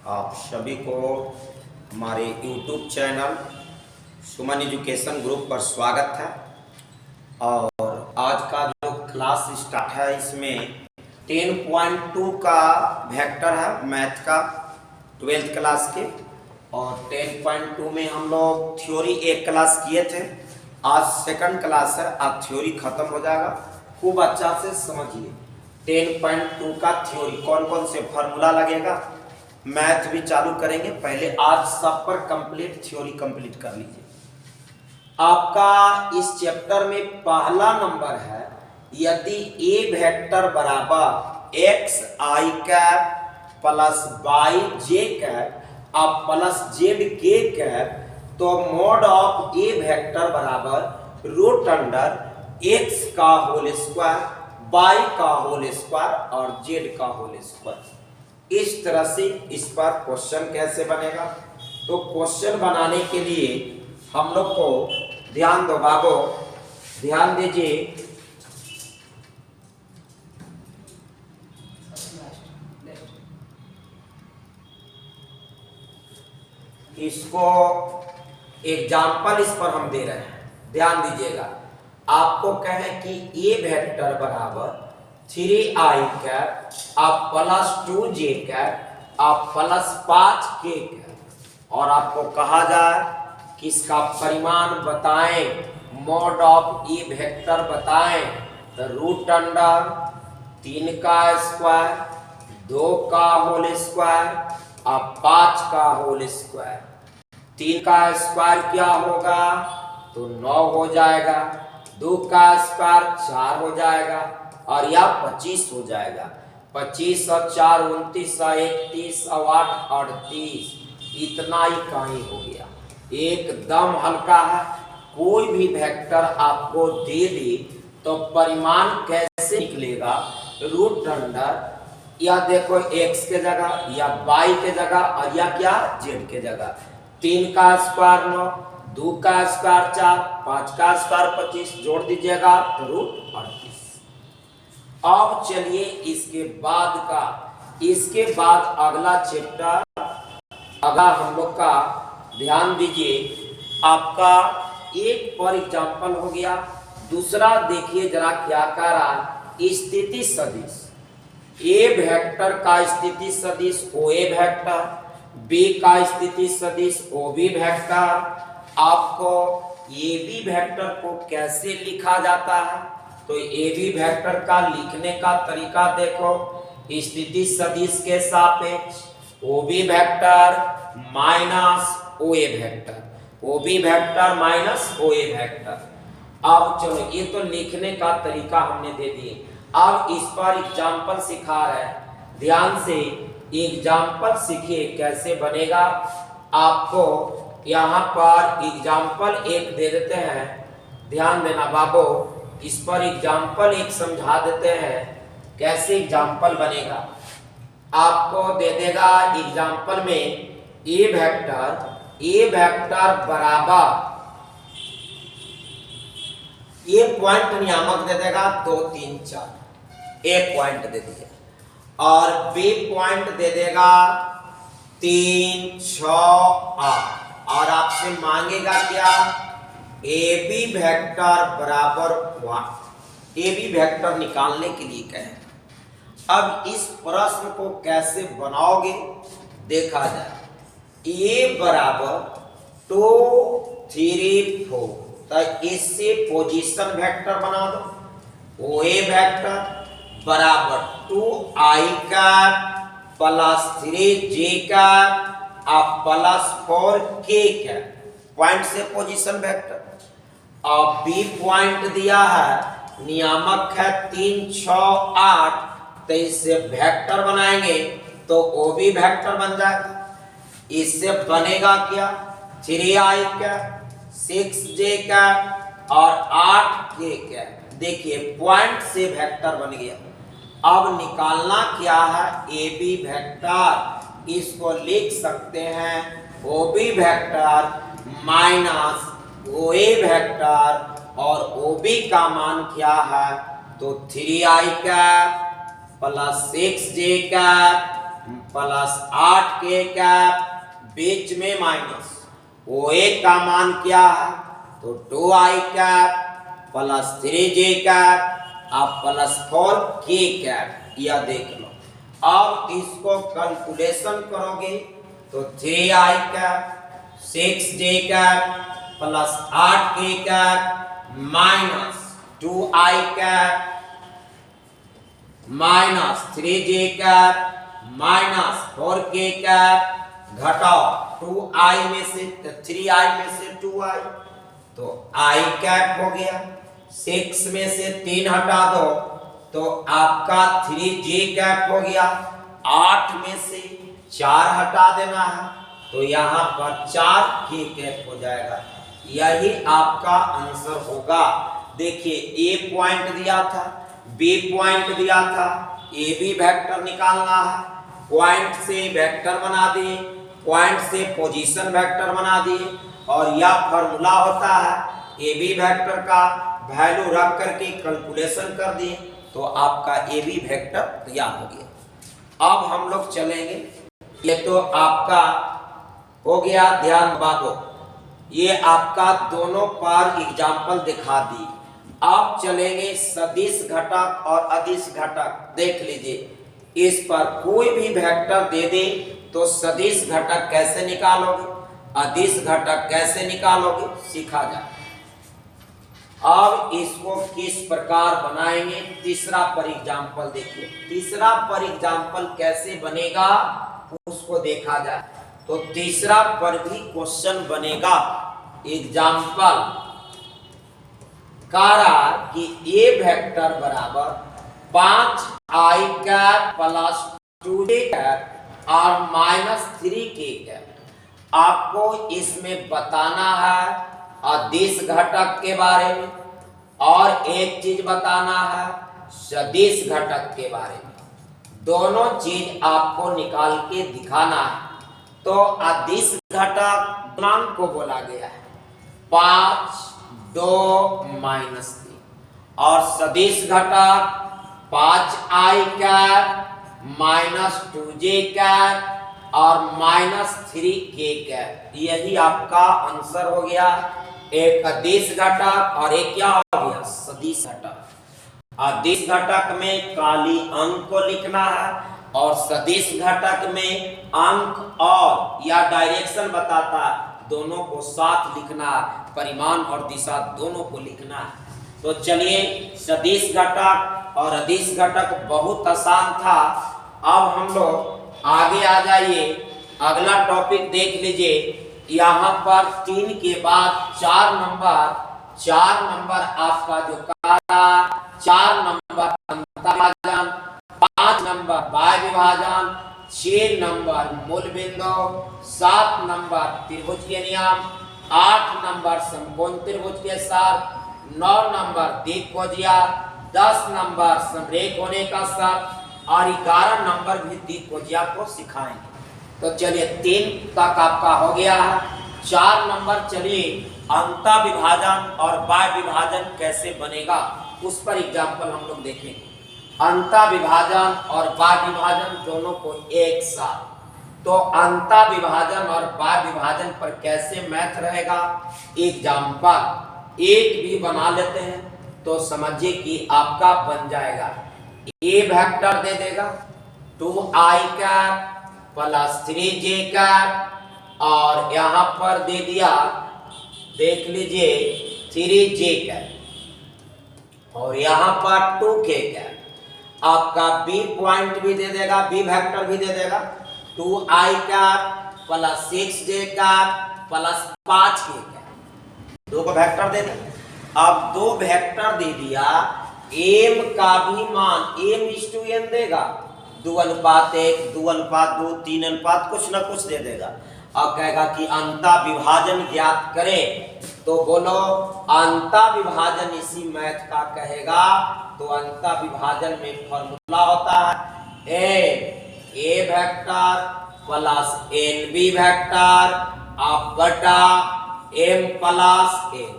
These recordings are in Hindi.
आप सभी को हमारे YouTube चैनल सुमन एजुकेशन ग्रुप पर स्वागत है। और आज का जो क्लास स्टार्ट है इसमें 10.2 का वेक्टर है मैथ का 12th क्लास के। और 10.2 में हम लोग थ्योरी एक क्लास किए थे, आज सेकंड क्लास है, आज थ्योरी खत्म हो जाएगा। खूब अच्छा से समझिए 10.2 का थ्योरी कौन कौन से फॉर्मूला लगेगा, मैथ भी चालू करेंगे। पहले आज सब पर कंप्लीट थ्योरी कंप्लीट कर लीजिए। आपका इस चैप्टर में पहला नंबर है, यदि ए वेक्टर बराबर एक्स आई कैप प्लस वाई जे कैप और प्लस जेड के कैप, तो मोड ऑफ ए वेक्टर बराबर रूट अंडर एक्स का होल स्क्वायर, वाई का होल स्क्वायर और जेड का होल स्क्वायर। इस तरह से इस पर क्वेश्चन कैसे बनेगा, तो क्वेश्चन बनाने के लिए हम लोग को ध्यान दो बाबू, ध्यान दीजिए। इसको एग्जाम्पल इस पर हम दे रहे हैं, ध्यान दीजिएगा। आपको कहें कि ए वेक्टर बराबर 3i कैप आप प्लस 2j कैप आप प्लस 5k कैप, और आपको कहा जाए कि इसका परिमाण बताएं, मोड ऑफ ए वेक्टर बताएं, तो रूट अंडर 3 का स्क्वायर, 2 का होल स्क्वायर और 5 का होल स्क्वायर। 3 का स्क्वायर क्या होगा, तो 9 हो जाएगा, 2 का स्क्वायर 4 हो जाएगा और यह 25 हो जाएगा। 25 और 4 29 और 31 और 8 38, इतना ही कहीं हो गया, एकदम हल्का है। कोई भी वेक्टर आपको दे दे तो परिमाण कैसे निकलेगा, रूट अंडर या देखो x के जगह या y के जगह और या क्या z के जगह। 3 का स्क्वायर 9, 2 का स्क्वायर 4, 5 का स्क्वायर 25, जोड़ दीजिएगा तो रूट 38। अब चलिए इसके बाद अगला चैप्टर, अगला हम लोग का ध्यान दीजिए। आपका एक पर एग्जाम्पल हो गया, दूसरा देखिए जरा क्या कह रहा है, स्थिति सदिश। ए वेक्टर का स्थिति सदिश ओ ए वेक्टर, बी का स्थिति सदिश ओ बी वेक्टर। आपको ए बी वेक्टर को कैसे लिखा जाता है, तो ए बी वेक्टर का लिखने का तरीका देखो, स्थिति सदिश के सापेक्ष O B vector minus O A vector, O B vector minus O A vector. अब चलो ये तो लिखने का तरीका हमने दे दिए, अब इस पर एग्जाम्पल सिखा रहे हैं, ध्यान से एग्जाम्पल सीखिए कैसे बनेगा। आपको यहाँ पर एग्जाम्पल एक दे देते हैं, ध्यान देना बाबू, इस पर एग्जाम्पल एक समझा देते हैं कैसे एग्जाम्पल बनेगा। आपको दे देगा एग्जाम्पल में ए वेक्टर बराबर, ये पॉइंट नियामक दे देगा 2 3 4, एक पॉइंट दे दिया, और बी पॉइंट दे देगा 3 6 8, और आपसे मांगेगा क्या, ए बी वेक्टर बराबर 1, ए बी वेक्टर निकालने के लिए कहें। अब इस प्रश्न को कैसे बनाओगे देखा जाए। ए बराबर 2 3 4, तो इससे पोजीशन वेक्टर बना दो। ओ ए वेक्टर बराबर 2i का प्लस 3j का और प्लस 4k का, पॉइंट से पोजीशन वेक्टर। और बी पॉइंट दिया है, नियामक है 3 6 8, तो इससे वेक्टर बनाएंगे तो ओ बी वेक्टर बन जाएगा। इससे बनेगा क्या, 3i का 6j का और 8k का। देखिए पॉइंट से वेक्टर बन गया। अब निकालना क्या है, ए बी वेक्टर, इसको लिख सकते हैं ओ B vector minus O A vector, और ओ बी का मान क्या है, तो 3i का प्लस 6j का प्लस 8 के कैप, बीच में माइनस, ओ एक का मान क्या है, तो 2i cap plus 3j cap अब प्लस 4k कैप, यह देख लो। अब इसको कैलकुलेशन करोगे तो 3i cap 6j cap plus 8k cap minus 2i cap minus 3j cap minus 4k cap घटाओ 2i में से 3i में से 2i, तो i कैप हो गया। 6 में से 3 हटा दो तो आपका 3j कैप हो गया। 8 में से 4 हटा देना है तो यहाँ पर 4k कैप हो जाएगा। यही आपका आंसर होगा। देखिए ए पॉइंट दिया था, बी पॉइंट दिया था, ए बी वेक्टर निकालना है, पॉइंट से वेक्टर बना दिए, पॉइंट से पोजीशन वेक्टर बना दिए और यह फॉर्मूला होता है ए बी वेक्टर का वैल्यू रख करके कैलकुलेशन कर दिए तो आपका ए बी वेक्टर तैयार हो गया। अब हम लोग चलेंगे, ये तो आपका हो गया, ध्यान बागो, ये आपका दोनों पर एग्जाम्पल दिखा दी। अब चलेंगे सदिश घटक और अदिश घटक। देख लीजिए, इस पर कोई भी वेक्टर दे दे तो सदिश घटक कैसे निकालोगे, अदिश घटक कैसे निकालोगे, सीखा जाए। अब इसको किस प्रकार बनाएंगे, तीसरा पर एग्जाम्पल देखिए। तीसरा पर एग्जाम्पल कैसे बनेगा उसको देखा जाए तो तीसरा पर भी क्वेश्चन बनेगा। एग्जाम्पल करा कि ए वेक्टर बराबर 5i cap plus 2j cap और माइनस 3k कैप। आपको इसमें बताना है अदिश घटक के बारे में और एक चीज बताना है सदिश घटक के बारे में। दोनों चीज आपको निकाल के दिखाना है। तो अदिश घटक गुणांक को बोला गया है 5, 2 माइनस 3 और सदिश घटक 5i cap minus 2j cap और माइनस 3k कैप। यही आपका आंसर हो गया। एक अदिश घटक और एक क्या हो गया, सदिश घटक। अदिश घटक में काली अंक को लिखना है और सदिश घटक में अंक और या डायरेक्शन बताता है, दोनों को साथ लिखना है, परिमाण और दिशा दोनों को लिखना है। तो चलिए, सदिश घटक और अदिश घटक बहुत आसान था। अब हम लोग आगे आ जाइए, अगला टॉपिक देख लीजिए। यहाँ पर 3 के बाद 4 नंबर आपका जो काला, 4 नंबर अंतर्विभाजन, 5 नंबर बाह्य विभाजन, 6 नंबर मूल बिंदु, 7 नंबर त्रिभुज के नियम, 8 नंबर समकोण त्रिभुज के साथ, 9 नंबर द्विकोणीय, 10 नंबर समरेख होने का शर्त और 11 नंबर भी द्विकोणीय को सिखाएंगे। तो चलिए 3 तक आपका हो गया है। 4 नंबर चलिए अंतःविभाजन और बाह्य विभाजन कैसे बनेगा उस पर एग्जाम्पल हम लोग देखेंगे। अंतःविभाजन और बाह्य विभाजन दोनों को एक साथ। तो अंतःविभाजन और बाह्य विभाजन पर कैसे मैथ रहेगा, एग्जाम्पल एक भी बना लेते हैं तो समझिए कि आपका बन जाएगा। ए वेक्टर दे देगा 2i cap plus 3j cap और यहाँ पर दे दिया, देख लीजिए 3j कैप और यहाँ पर 2k कैप। आपका बी पॉइंट भी दे देगा, बी वेक्टर भी दे देगा 2i cap plus 6j cap plus 5k cap. 2 को वेक्टर दे दिया। अब 2 वेक्टर दे दिया, एम का भी मान m/n देगा, 2:1, 2:2, 3:, कुछ ना कुछ दे देगा। अब कहेगा कि अंतःविभाजन ज्ञात करें, तो बोलो अंतःविभाजन इसी मैथ का कहेगा। तो अंतःविभाजन में फॉर्मूला होता है A vector plus N B vector अब बटा m प्लस n।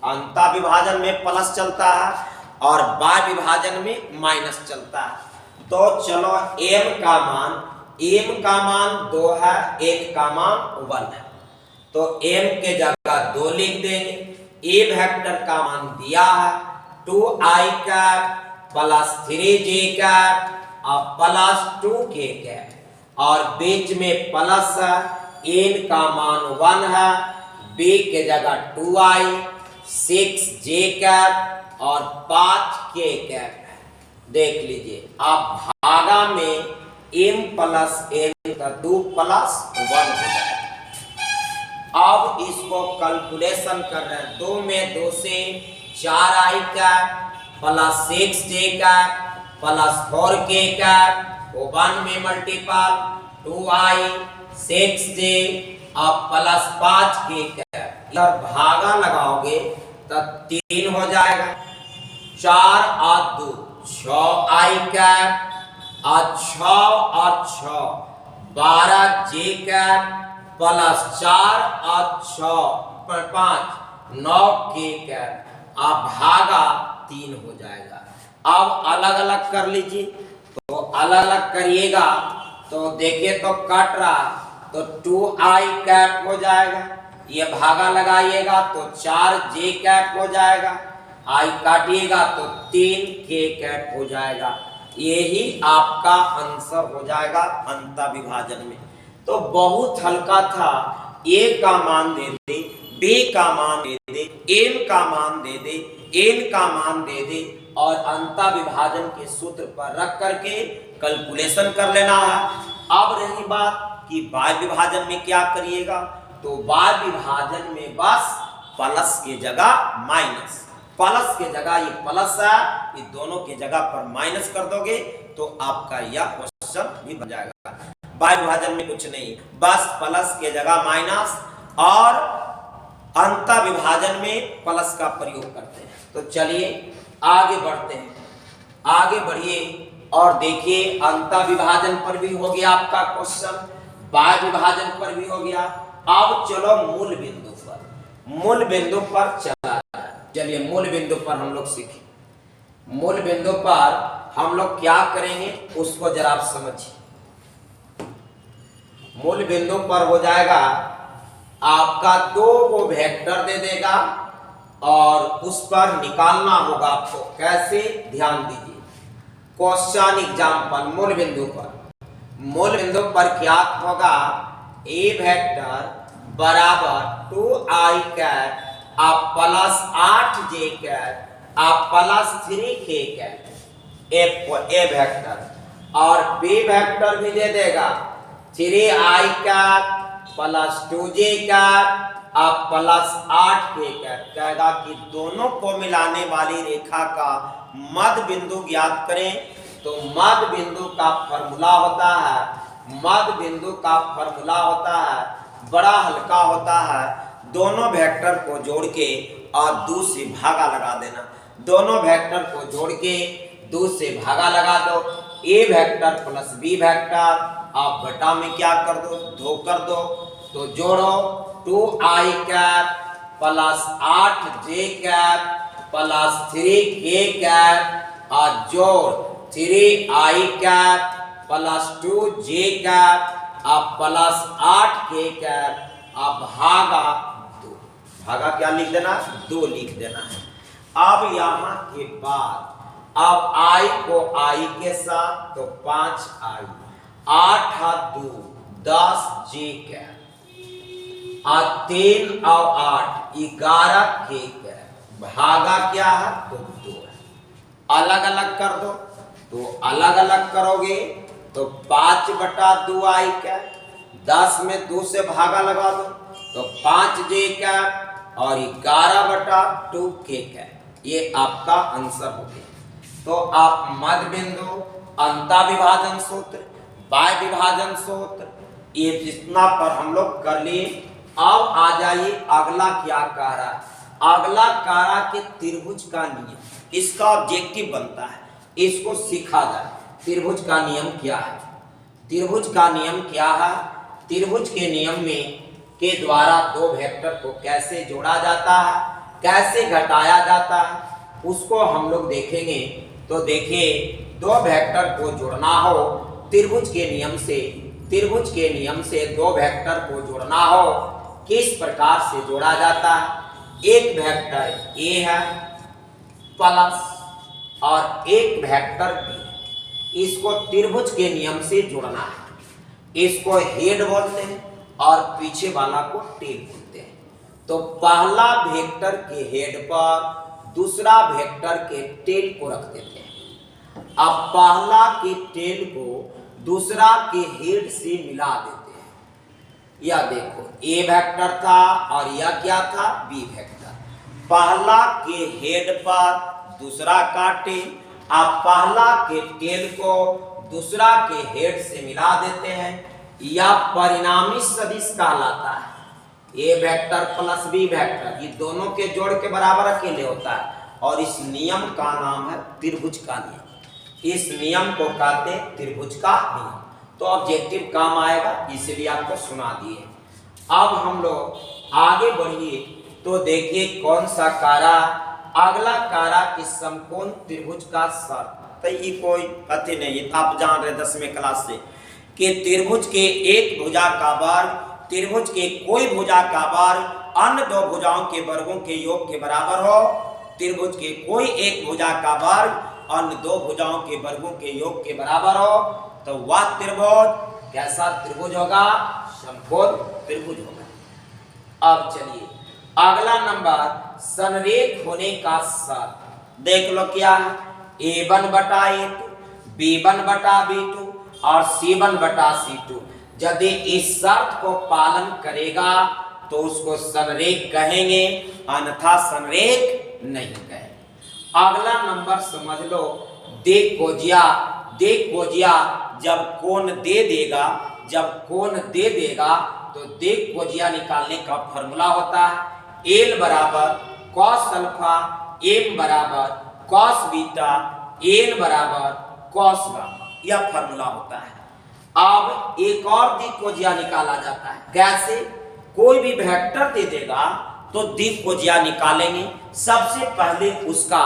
अंतःविभाजन में प्लस चलता है और बाह्य विभाजन में माइनस चलता है। तो चलो m का मान m का मान 2 है, n का मान 1 है, तो m के जगह 2 लिख देंगे। a वेक्टर का मान दिया है 2i cap plus 3j cap और प्लस 2k कैप और बीच में प्लस है, n का मान 1 है, b के जगह 2i 6j कैप और 5k कैप है। देख लीजिए आप भागा में m प्लस n का 2 प्लस 1 हो जाएगा। अब इसको कैलकुलेशन कर रहे हैं, 2 में 2 से 4i cap plus 6j cap plus 4k cap 1 में मल्टीपल 2i 6j अब प्लस 5k कैप और भागा लगाओगे तब 3 हो जाएगा, 4 और 2 6i कैप और 6 और 6 12j कैप प्लस 4 और 6 5 9k कैप अब भागा 3 हो जाएगा। अब अलग अलग कर लीजिए, तो अलग अलग करिएगा तो देखिए तो कट रहा, तो 2i कैप हो जाएगा, ये भागा लगाइएगा तो 4j कैप हो जाएगा, i काटिएगा तो 3k कैप हो जाएगा। यही आपका आंसर हो जाएगा अंतर विभाजन में। तो बहुत हल्का था, a का मान दे दे, b का मान दे दे, m का मान दे दे, n का मान दे दे और अंतर विभाजन के सूत्र पर रख करके कैलकुलेशन कर लेना है। अब रही बात कि बाह्य विभाजन में क्या करिएगा, तो बाह्य विभाजन में बस प्लस के जगह माइनस, प्लस के जगह ये प्लस है, ये दोनों के जगह पर माइनस कर दोगे तो आपका यह क्वेश्चन भी बन जाएगा। बाह्य विभाजन में कुछ नहीं, बस प्लस के जगह माइनस और अंतर विभाजन में प्लस का प्रयोग करते हैं। तो चलिए आगे बढ़ते हैं, आगे बढ़िए और देखिए अंतर विभाजन पर भी हो गया आपका क्वेश्चन, बाह्य विभाजन पर भी हो गया। अब चलो मूल बिंदु पर, मूल बिंदु पर चला, चलिए मूल बिंदु पर हम लोग सीखें। मूल बिंदु पर हम लोग क्या करेंगे उसको जरा आप समझिए। मूल बिंदु पर हो जाएगा आपका 2 को वेक्टर दे देगा और उस पर निकालना होगा आपको, कैसे ध्यान दीजिए। क्वेश्चन एग्जाम्पल मूल बिंदु पर, मूल बिंदु पर क्या होगा, a वेक्टर बराबर 2i कैप आप प्लस 8j कैप आप plus 3k cap a vector और b वेक्टर भी दे देगा 3i cap plus 2j cap आप प्लस 8k कैप। कहेगा कि दोनों को मिलाने वाली रेखा का मध्य बिंदु ज्ञात करें, तो मध्य बिंदु का फॉर्मूला होता है, मध्य बिंदु का फॉर्मूला होता है, बड़ा हल्का होता है, दोनों वेक्टर को जोड़ के और 2 से भागा लगा देना, दोनों वेक्टर को जोड़ के 2 से भागा लगा दो, a vector plus b vector आप बटा में क्या कर दो 2 कर दो, तो जोड़ो 2i cap plus 8j cap plus 3k cap और जोड़ 3i cap plus 2j cap अब प्लस 8k कैप अब भागा 2, भागा क्या लिख देना 2 लिख देना है। अब यहाँ के बाद अब i को i के साथ तो 5i 8 और 2 10j कैप और 3 और 8 11k कैप भागा क्या है तो 2 है। अलग अलग कर दो, तो अलग अलग करोगे तो 5 बटा 2i कैप 10 में 2 से भागा लगा दो तो 5j कैप और 11 बटा 2k कैप, ये आपका आंसर हो गया। तो आप मध्य बिंदु, अंतर विभाजन सूत्र, बाह्य विभाजन सूत्र ये जितना पर हम लोग कर लिए। अब आ जाइए अगला क्या कह रहा है, अगला कह रहा कि त्रिभुज का नियम, इसका ऑब्जेक्टिव बनता है इसको सीखा जाए। त्रिभुज का नियम क्या है, त्रिभुज का नियम क्या है, त्रिभुज के नियम में के द्वारा 2 वेक्टर को कैसे जोड़ा जाता है, कैसे घटाया जाता है उसको हम लोग देखेंगे। तो देखिए 2 वेक्टर को जोड़ना हो त्रिभुज के नियम से त्रिभुज के नियम से दो वेक्टर को जोड़ना हो किस प्रकार से जोड़ा जाता है। एक वेक्टर ए है प्लस और एक वेक्टर बी है, इसको त्रिभुज के नियम से जोड़ना है। इसको हेड बोलते हैं और पीछे वाला को टेल बोलते हैं। तो पहला वेक्टर के हेड पर दूसरा वेक्टर के टेल को रख देते हैं। अब पहला के टेल को दूसरा के हेड से मिला देते हैं। यह देखो ए वेक्टर था और यह क्या था बी वेक्टर। पहला के हेड पर दूसरा का टेल, अब पहला के टेल को दूसरा के हेड से मिला देते हैं। यह परिणामी सदिश कहलाता है। A vector plus B vector ये दोनों के जोड़ के बराबर अकेले होता है और इस नियम का नाम है त्रिभुज का नियम। इस नियम को कहते हैं त्रिभुज का नियम। तो ऑब्जेक्टिव काम आएगा इसलिए आपको सुना दिए। अब हम लोग आगे बढ़िए तो देखिए कौन सा कारा, अगला कारा कि समकोण त्रिभुज का शर्त। तो ये कोई कथी नहीं है, आप जान रहे 10वीं क्लास से कि त्रिभुज के एक भुजा का वर्ग त्रिभुज के कोई भुजा का वर्ग अन्य दो भुजाओं के वर्गों के योग के बराबर हो। त्रिभुज के कोई एक भुजा का वर्ग अन्य दो भुजाओं के वर्गों के योग के बराबर हो तो वह त्रिभुज कैसा त्रिभुज होगा, समकोण त्रिभुज होगा। अब चलिए अगला नंबर संरेख होने का शर्त देख लो क्या है। A1 बटा A2, B1 बटा B2 और C1 बटा C2 यदि इस शर्त को पालन करेगा तो उसको संरेख कहेंगे, अन्यथा संरेख नहीं कहेंगे। अगला नंबर समझ लो देख कोजिया जब कोण दे देगा तो देख कोजिया निकालने का फॉर्मूला होता है L बराबर cos अल्फा, M बराबर cos बीटा, N बराबर cos गामा, यह फॉर्मूला होता है। अब एक और दिक कोजिया निकाला जाता है। कैसे? कोई भी वेक्टर दे देगा तो दिक कोजिया निकालेंगे। सबसे पहले उसका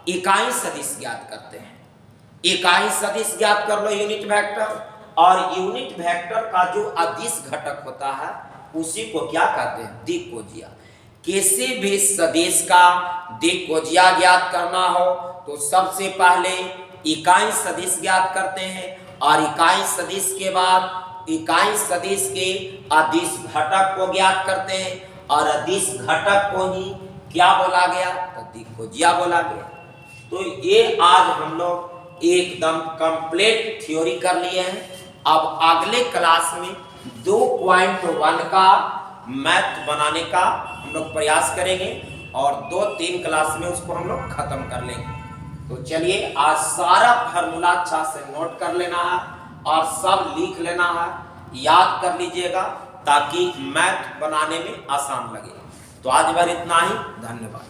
इकाई सदिश ज्ञात करते हैं। इकाई सदिश ज्ञात कर लो यूनिट वेक्टर, और यूनिट वेक्टर का जो अदिश घटक होता है उसी को क्या कहते हैं, दिक कोजिया। किसी भी सदिश का दिक कोजिया ज्ञात करना हो तो सबसे पहले इकाई सदिश ज्ञात करते हैं और इकाई सदिश के बाद इकाई सदिश के अदिश घटक को ज्ञात करते हैं और अदिश घटक को ही क्या बोला गया, तो दिक कोजिया बोला गया। तो ये आज हम लोग एकदम कंप्लीट थ्योरी कर लिए हैं। अब अगले क्लास में 2.1 का मैथ बनाने का हम लोग प्रयास करेंगे और 2-3 क्लास में उसको हम लोग खत्म कर लेंगे। तो चलिए आज सारा फार्मूला अच्छा से नोट कर लेना है और सब लिख लेना है, याद कर लीजिएगा ताकि मैथ बनाने में आसान लगे। तो आज बार इतना ही, धन्यवाद।